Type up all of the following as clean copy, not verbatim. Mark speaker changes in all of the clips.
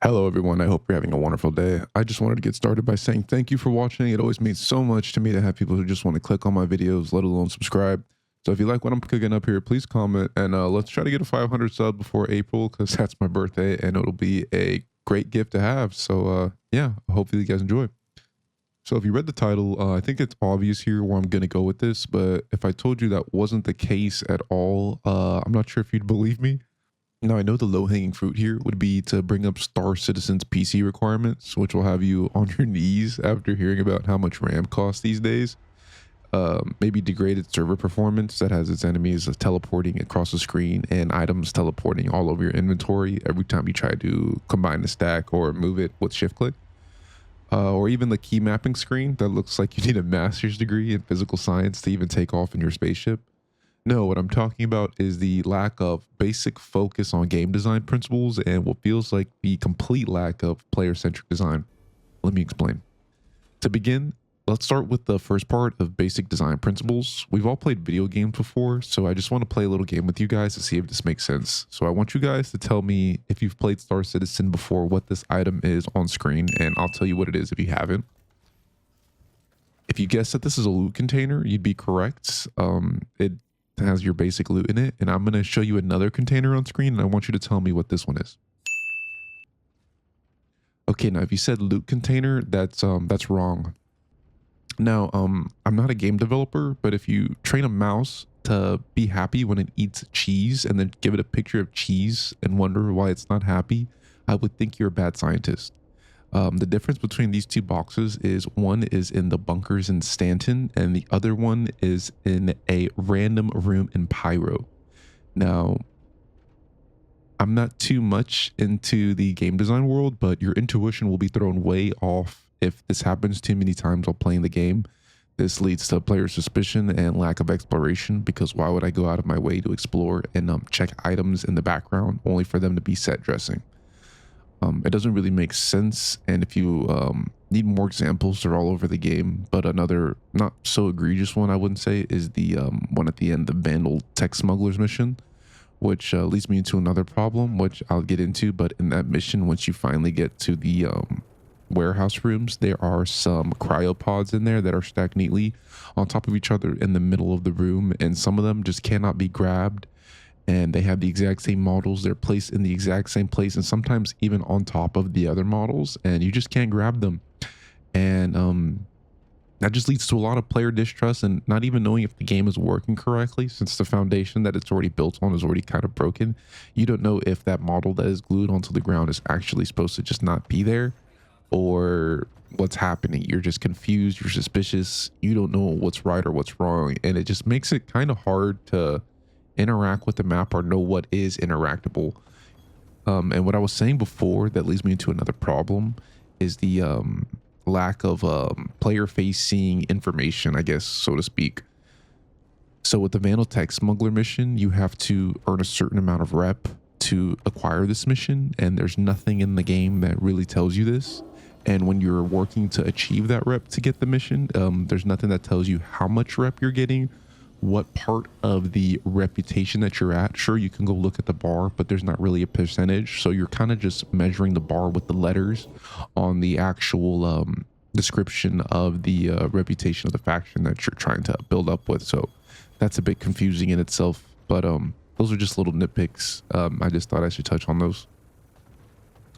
Speaker 1: Hello, everyone. I hope you're having a wonderful day. I just wanted to get started by saying thank you for watching. It always means so much to me to have people who just want to click on my videos, let alone subscribe. So if you like what I'm cooking up here, please comment and let's try to get a 500 sub before April because that's my birthday and it'll be a great gift to have. So yeah, hopefully you guys enjoy. So if you read the title, I think it's obvious here where I'm going to go with this, but if I told you that wasn't the case at all, I'm not sure if you'd believe me. Now, I know the low-hanging fruit here would be to bring up Star Citizen's PC requirements, which will have you on your knees after hearing about how much RAM costs these days. Maybe degraded server performance that has its enemies teleporting across the screen and items teleporting all over your inventory every time you try to combine a stack or move it with shift click. Or even the key mapping screen that looks like you need a master's degree in physical science to even take off in your spaceship. No, what I'm talking about is the lack of basic focus on game design principles and what feels like the complete lack of player-centric design. Let me explain. To begin, let's start with the first part of basic design principles. We've all played video games before, so I just want to play a little game with you guys to see if this makes sense. So I want you guys to tell me if you've played Star Citizen before, what this item is on screen, and I'll tell you what it is if you haven't. If you guess that this is a loot container, you'd be correct. It has your basic loot in it, and I'm going to show you another container on screen, and I want you to tell me what this one is. Okay, now if you said loot container, that's wrong. Now, I'm not a game developer, but if you train a mouse to be happy when it eats cheese and then give it a picture of cheese and wonder why it's not happy, I would think you're a bad scientist. The difference between these two boxes is one is in the bunkers in Stanton and the other one is in a random room in Pyro. Now, I'm not too much into the game design world, but your intuition will be thrown way off if this happens too many times while playing the game. This leads to player suspicion and lack of exploration because why would I go out of my way to explore and check items in the background only for them to be set dressing? It doesn't really make sense, and if you need more examples, they're all over the game. But another not so egregious one I wouldn't say is the one at the end, the Vandal Tech Smugglers mission, which leads me into another problem, which I'll get into. But in that mission, once you finally get to the warehouse rooms, there are some cryopods in there that are stacked neatly on top of each other in the middle of the room, and some of them just cannot be grabbed. And they have the exact same models. They're placed in the exact same place and sometimes even on top of the other models, and you just can't grab them. And that just leads to a lot of player distrust and not even knowing if the game is working correctly, since the foundation that it's already built on is already kind of broken. You don't know if that model that is glued onto the ground is actually supposed to just not be there or what's happening. You're just confused, you're suspicious, you don't know what's right or what's wrong, and it just makes it kind of hard to interact with the map or know what is interactable. And what I was saying before that leads me into another problem is the lack of player facing information, I guess, so to speak. So with the Vandal Tech Smuggler mission, you have to earn a certain amount of rep to acquire this mission, and there's nothing in the game that really tells you this. And when you're working to achieve that rep to get the mission, there's nothing that tells you how much rep you're getting, what part of the reputation that you're at. Sure, you can go look at the bar, but there's not really a percentage. So you're kind of just measuring the bar with the letters on the actual description of the reputation of the faction that you're trying to build up with. So that's a bit confusing in itself. But those are just little nitpicks. I just thought I should touch on those.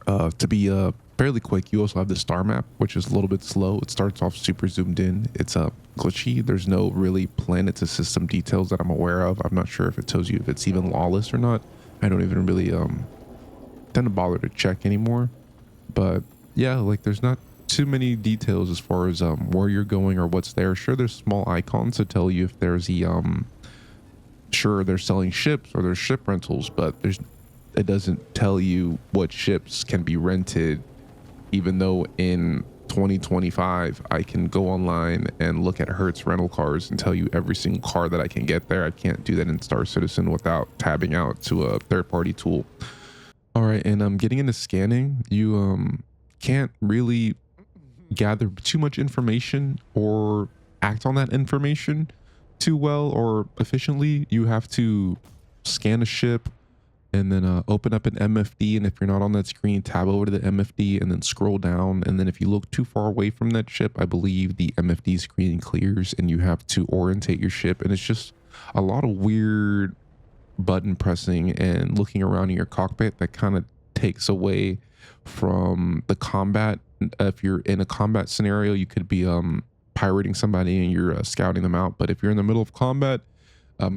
Speaker 1: To be fairly quick, you also have the star map, which is a little bit slow. It starts off super zoomed in. It's glitchy. There's no really planet to system details that I'm aware of. I'm not sure if it tells you if it's even lawless or not. I don't even really tend to bother to check anymore. But yeah, like there's not too many details as far as where you're going or what's there. Sure, there's small icons to tell you if there's the sure they're selling ships or there's ship rentals, but it doesn't tell you what ships can be rented, even though in 2025 I can go online and look at Hertz rental cars and tell you every single car that I can get there. I can't do that in Star Citizen without tabbing out to a third-party tool. All right, and getting into scanning, you can't really gather too much information or act on that information too well or efficiently. You have to scan a ship and then open up an MFD. And if you're not on that screen, tab over to the MFD and then scroll down. And then if you look too far away from that ship, I believe the MFD screen clears and you have to orientate your ship. And it's just a lot of weird button pressing and looking around in your cockpit that kind of takes away from the combat. If you're in a combat scenario, you could be pirating somebody and you're scouting them out. But if you're in the middle of combat,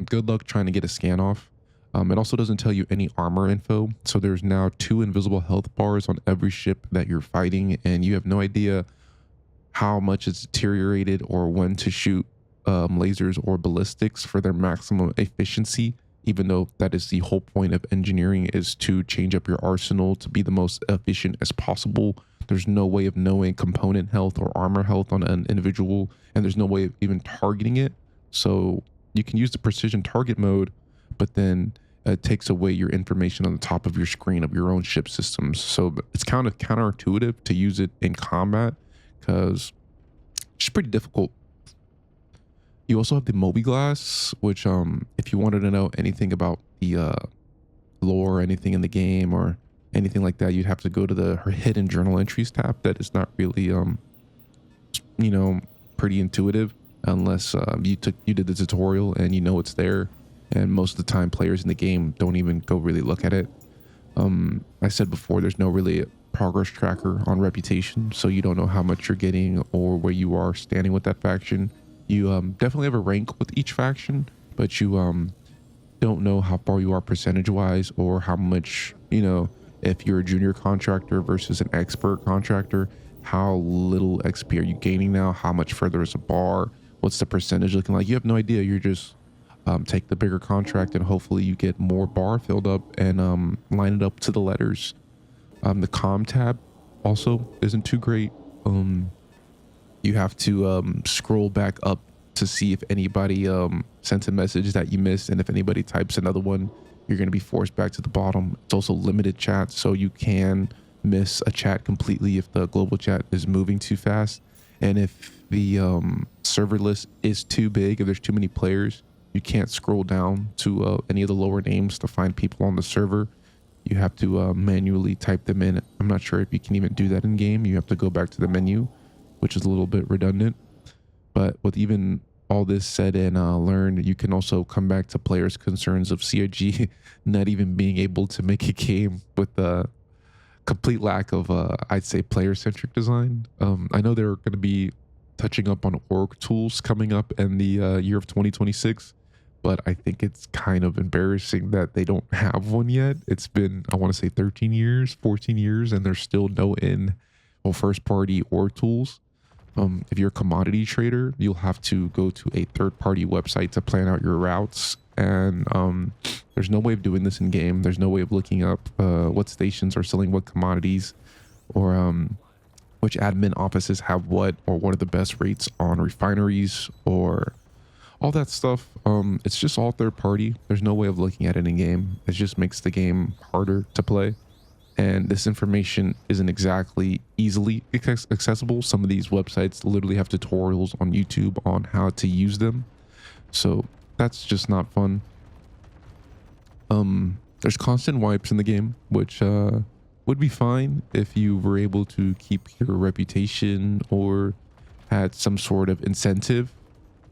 Speaker 1: good luck trying to get a scan off. It also doesn't tell you any armor info. So there's now 2 invisible health bars on every ship that you're fighting, and you have no idea how much it's deteriorated or when to shoot lasers or ballistics for their maximum efficiency, even though that is the whole point of engineering, is to change up your arsenal to be the most efficient as possible. There's no way of knowing component health or armor health on an individual, and there's no way of even targeting it. So you can use the precision target mode, but then it takes away your information on the top of your screen of your own ship systems. So it's kind of counterintuitive to use it in combat because it's pretty difficult. You also have the Moby Glass, which if you wanted to know anything about the lore, anything in the game or anything like that, you'd have to go to the her hidden journal entries tab. That is not really pretty intuitive unless you did the tutorial and you know it's there. And most of the time players in the game don't even go really look at it. I said before, there's no really progress tracker on Reputation, so you don't know how much you're getting or where you are standing with that faction. You definitely have a rank with each faction, but you don't know how far you are percentage wise or how much, if you're a junior contractor versus an expert contractor, how little XP are you gaining now? How much further is a bar? What's the percentage looking like? You have no idea. You're just take the bigger contract and hopefully you get more bar filled up and line it up to the letters. The comm tab also isn't too great. You have to scroll back up to see if anybody sent a message that you missed, and if anybody types another one, you're going to be forced back to the bottom. It's also limited chat, so you can miss a chat completely if the global chat is moving too fast. And if the server list is too big, if there's too many players, you can't scroll down to any of the lower names to find people on the server. You have to manually type them in. I'm not sure if you can even do that in game. You have to go back to the menu, which is a little bit redundant. But with even all this said and learned, you can also come back to players' concerns of CIG not even being able to make a game with the complete lack of, I'd say, player-centric design. I know they're going to be touching up on org tools coming up in the year of 2026, but I think it's kind of embarrassing that they don't have one yet. It's been, I want to say 13 years, 14 years, and there's still no first-party org tools. If you're a commodity trader, you'll have to go to a third-party website to plan out your routes. And there's no way of doing this in game. There's no way of looking up what stations are selling what commodities, or which admin offices have what, or what are the best rates on refineries, or all that stuff. It's just all third-party. There's no way of looking at it in game. It just makes the game harder to play. And this information isn't exactly easily accessible. Some of these websites literally have tutorials on YouTube on how to use them. So that's just not fun. There's constant wipes in the game, which would be fine if you were able to keep your reputation or had some sort of incentive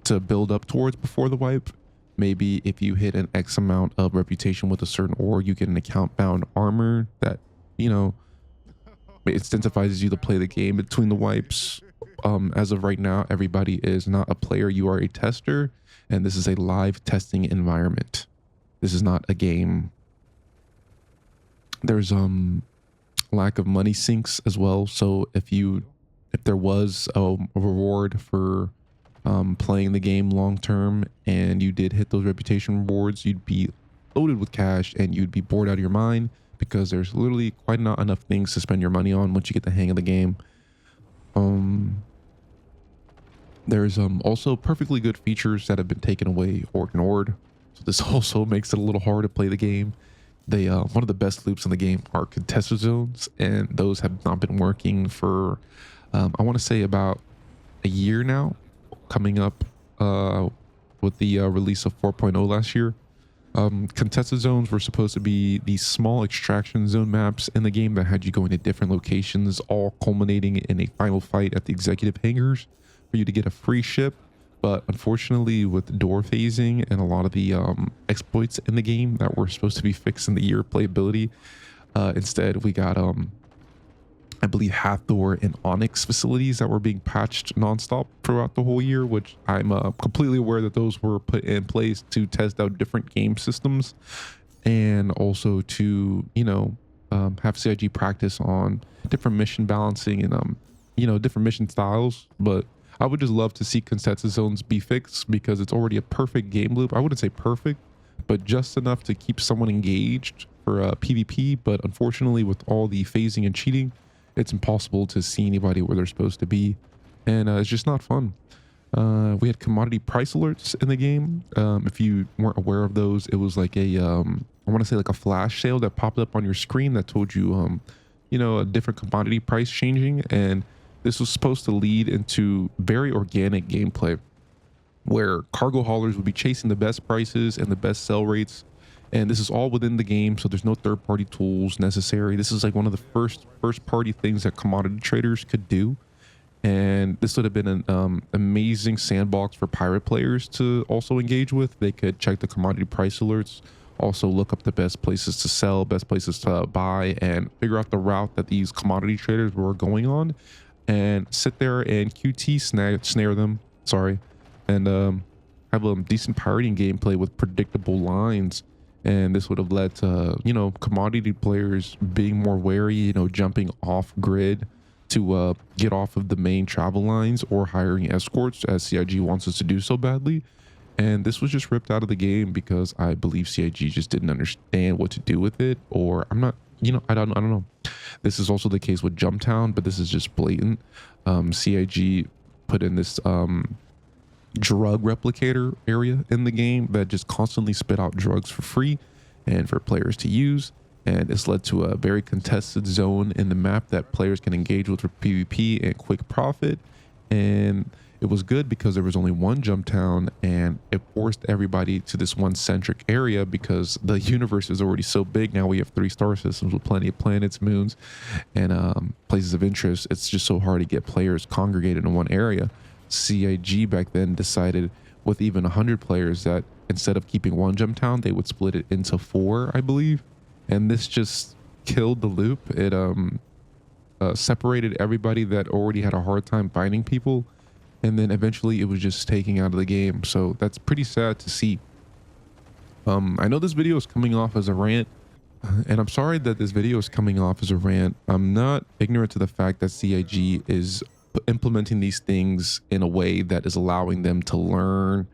Speaker 1: to build up towards before the wipe. Maybe if you hit an X amount of reputation with a certain org, you get an account bound armor that, it incentivizes you to play the game between the wipes. As of right now, everybody is not a player. You are a tester, and this is a live testing environment. This is not a game. There's lack of money sinks as well. So if there was a reward for playing the game long term and you did hit those reputation rewards, you'd be loaded with cash and you'd be bored out of your mind, because there's literally quite not enough things to spend your money on once you get the hang of the game. There's also perfectly good features that have been taken away or ignored. So this also makes it a little hard to play the game. They one of the best loops in the game are contested zones, and those have not been working for I want to say about a year now, coming up with the release of 4.0 last year. Contested zones were supposed to be these small extraction zone maps in the game that had you go into different locations, all culminating in a final fight at the executive hangars for you to get a free ship. But unfortunately, with door phasing and a lot of the exploits in the game that were supposed to be fixed in the year of playability, instead we got I believe Hathor and Onyx facilities that were being patched nonstop throughout the whole year, which I'm completely aware that those were put in place to test out different game systems and also to, have CIG practice on different mission balancing and, different mission styles. But I would just love to see contested zones be fixed because it's already a perfect game loop. I wouldn't say perfect, but just enough to keep someone engaged for PvP. But unfortunately, with all the phasing and cheating, it's impossible to see anybody where they're supposed to be, and it's just not fun. We had commodity price alerts in the game. If you weren't aware of those, it was like a I want to say like a flash sale that popped up on your screen that told you a different commodity price changing, and this was supposed to lead into very organic gameplay where cargo haulers would be chasing the best prices and the best sell rates. And this is all within the game, so there's no third-party tools necessary. This is like one of the first-party things that commodity traders could do, and this would have been an amazing sandbox for pirate players to also engage with. They could check the commodity price alerts, also look up the best places to sell, best places to buy, and figure out the route that these commodity traders were going on, and sit there and QT snare them. Sorry, and have a decent pirating gameplay with predictable lines. And this would have led to, commodity players being more wary, jumping off grid to get off of the main travel lines or hiring escorts as CIG wants us to do so badly. And this was just ripped out of the game because I believe CIG just didn't understand what to do with it, or I'm not, I don't know. This is also the case with Jumptown, but this is just blatant. CIG put in this drug replicator area in the game that just constantly spit out drugs for free and for players to use, and it's led to a very contested zone in the map that players can engage with for PvP and quick profit. And it was good because there was only one jump town, and it forced everybody to this one centric area because the universe is already so big. Now we have 3 star systems with plenty of planets, moons, and places of interest. It's just so hard to get players congregated in one area. CIG back then decided with even 100 players that instead of keeping one jump town, they would split it into 4, I believe. And this just killed the loop. It separated everybody that already had a hard time finding people, and then eventually it was just taking out of the game. So that's pretty sad to see. I know this video is coming off as a rant, and I'm sorry that this video is coming off as a rant. I'm not ignorant to the fact that CIG is implementing these things in a way that is allowing them to learn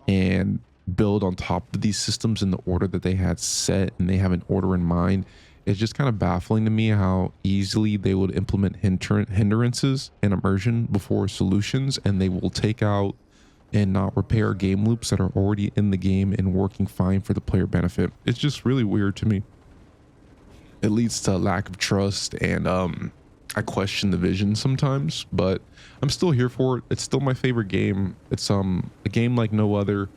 Speaker 1: and build on top of these systems in the order that they had set, and they have an order in mind. It's just kind of baffling to me how easily they would implement hindrances and immersion before solutions, and they will take out and not repair game loops that are already in the game and working fine for the player benefit. It's just really weird to me. It leads to a lack of trust, and I question the vision sometimes, but I'm still here for it. It's still my favorite game. It's a game like no other,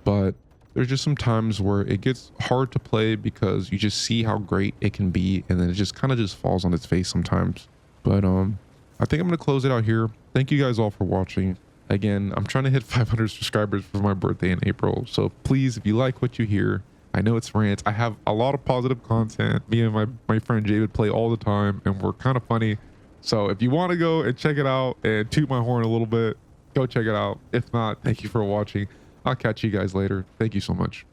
Speaker 1: but there's just some times where it gets hard to play because you just see how great it can be, and then it just kind of just falls on its face sometimes. But I think I'm gonna close it out here. Thank you guys all for watching. Again, I'm trying to hit 500 subscribers for my birthday in April, so please, if you like what you hear, I know it's rants. I have a lot of positive content. Me and my friend David play all the time, and we're kind of funny. So if you want to go and check it out and toot my horn a little bit, go check it out. If not, thank you for watching. I'll catch you guys later. Thank you so much.